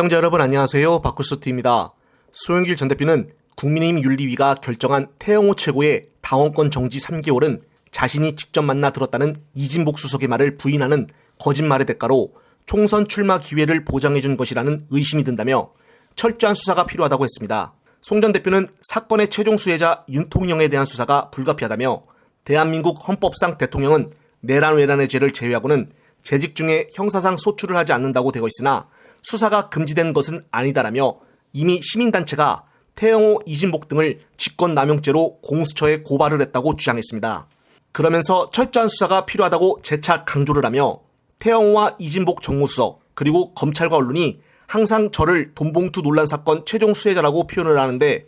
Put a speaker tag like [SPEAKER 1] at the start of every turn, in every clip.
[SPEAKER 1] 시청자 여러분 안녕하세요. 박구스트입니다. 소영길 전 대표는 국민의힘 윤리위가 결정한 태영호 최고의 당원권 정지 3개월은 자신이 직접 만나 들었다는 이진복 수석의 말을 부인하는 거짓말의 대가로 총선 출마 기회를 보장해준 것이라는 의심이 든다며 철저한 수사가 필요하다고 했습니다. 송 전 대표는 사건의 최종 수혜자 윤통영에 대한 수사가 불가피하다며 대한민국 헌법상 대통령은 내란 외란의 죄를 제외하고는 재직 중에 형사상 소출을 하지 않는다고 되어 있으나 수사가 금지된 것은 아니다라며 이미 시민단체가 태영호, 이진복 등을 직권남용죄로 공수처에 고발을 했다고 주장했습니다. 그러면서 철저한 수사가 필요하다고 재차 강조를 하며 태영호와 이진복 정무수석 그리고 검찰과 언론이 항상 저를 돈봉투 논란 사건 최종 수혜자라고 표현을 하는데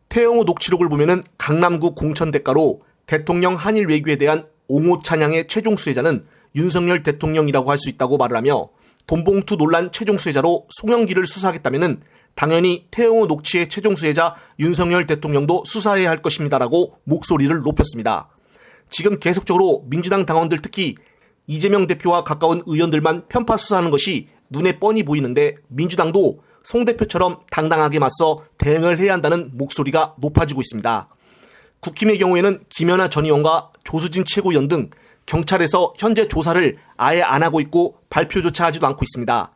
[SPEAKER 1] 태영호 녹취록을 보면은 강남구 공천 대가로 대통령 한일 외교에 대한 옹호 찬양의 최종 수혜자는 윤석열 대통령이라고 할 수 있다고 말을 하며 돈봉투 논란 최종 수혜자로 송영길을 수사하겠다면은 당연히 태영호 녹취의 최종 수혜자 윤석열 대통령도 수사해야 할 것입니다라고 목소리를 높였습니다. 지금 계속적으로 민주당 당원들 특히 이재명 대표와 가까운 의원들만 편파 수사하는 것이 눈에 뻔히 보이는데 민주당도 송 대표처럼 당당하게 맞서 대응을 해야 한다는 목소리가 높아지고 있습니다. 국힘의 경우에는 김연아 전 의원과 조수진 최고위원 등 경찰에서 현재 조사를 아예 안 하고 있고 발표조차 하지도 않고 있습니다.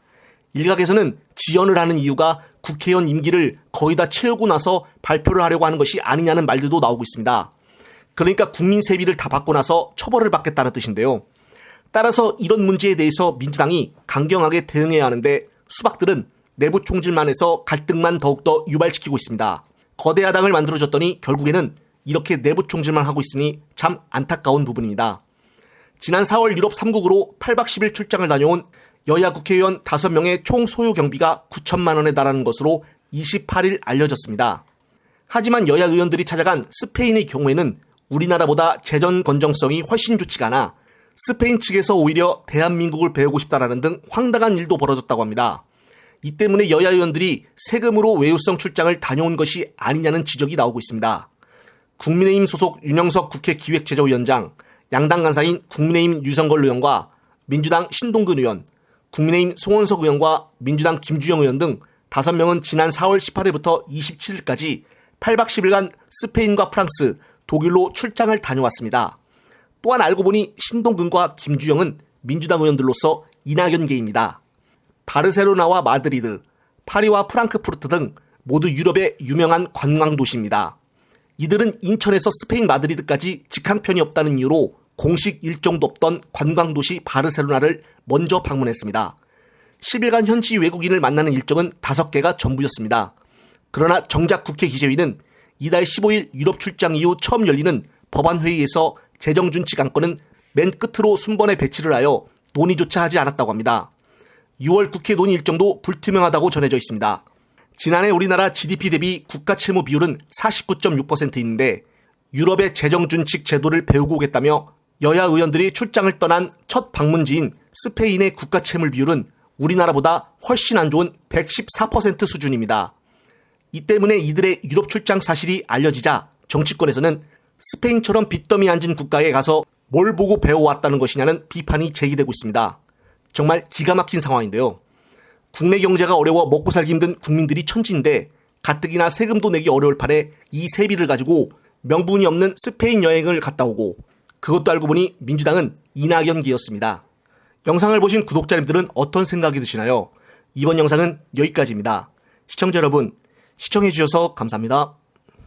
[SPEAKER 1] 일각에서는 지연을 하는 이유가 국회의원 임기를 거의 다 채우고 나서 발표를 하려고 하는 것이 아니냐는 말들도 나오고 있습니다. 그러니까 국민 세비를 다 받고 나서 처벌을 받겠다는 뜻인데요. 따라서 이런 문제에 대해서 민주당이 강경하게 대응해야 하는데 수박들은 내부 총질만 해서 갈등만 더욱더 유발시키고 있습니다. 거대 야당을 만들어줬더니 결국에는 이렇게 내부 총질만 하고 있으니 참 안타까운 부분입니다. 지난 4월 유럽 3국으로 8박 10일 출장을 다녀온 여야 국회의원 5명의 총 소요 경비가 9천만 원에 달하는 것으로 28일 알려졌습니다. 하지만 여야 의원들이 찾아간 스페인의 경우에는 우리나라보다 재정 건정성이 훨씬 좋지가 않아 스페인 측에서 오히려 대한민국을 배우고 싶다라는 등 황당한 일도 벌어졌다고 합니다. 이 때문에 여야 의원들이 세금으로 외유성 출장을 다녀온 것이 아니냐는 지적이 나오고 있습니다. 국민의힘 소속 윤영석 국회 기획재정위원장, 양당 간사인 국민의힘 유성걸 의원과 민주당 신동근 의원, 국민의힘 송원석 의원과 민주당 김주영 의원 등 5명은 지난 4월 18일부터 27일까지 8박 10일간 스페인과 프랑스, 독일로 출장을 다녀왔습니다. 또한 알고 보니 신동근과 김주영은 민주당 의원들로서 이낙연계입니다. 바르셀로나와 마드리드, 파리와 프랑크푸르트 등 모두 유럽의 유명한 관광도시입니다. 이들은 인천에서 스페인 마드리드까지 직항편이 없다는 이유로 공식 일정도 없던 관광도시 바르셀로나를 먼저 방문했습니다. 10일간 현지 외국인을 만나는 일정은 5개가 전부였습니다. 그러나 정작 국회 기재위는 이달 15일 유럽 출장 이후 처음 열리는 법안회의에서 재정준칙 안건은 맨 끝으로 순번에 배치를 하여 논의조차 하지 않았다고 합니다. 6월 국회 논의 일정도 불투명하다고 전해져 있습니다. 지난해 우리나라 GDP 대비 국가채무 비율은 49.6%인데 유럽의 재정준칙 제도를 배우고 오겠다며 여야 의원들이 출장을 떠난 첫 방문지인 스페인의 국가채물 비율은 우리나라보다 훨씬 안 좋은 114% 수준입니다. 이 때문에 이들의 유럽 출장 사실이 알려지자 정치권에서는 스페인처럼 빚더미 앉은 국가에 가서 뭘 보고 배워왔다는 것이냐는 비판이 제기되고 있습니다. 정말 기가 막힌 상황인데요. 국내 경제가 어려워 먹고 살기 힘든 국민들이 천지인데 가뜩이나 세금도 내기 어려울 판에 이 세비를 가지고 명분이 없는 스페인 여행을 갔다 오고 그것도 알고 보니 민주당은 이낙연계였습니다. 영상을 보신 구독자님들은 어떤 생각이 드시나요? 이번 영상은 여기까지입니다. 시청자 여러분, 시청해주셔서 감사합니다.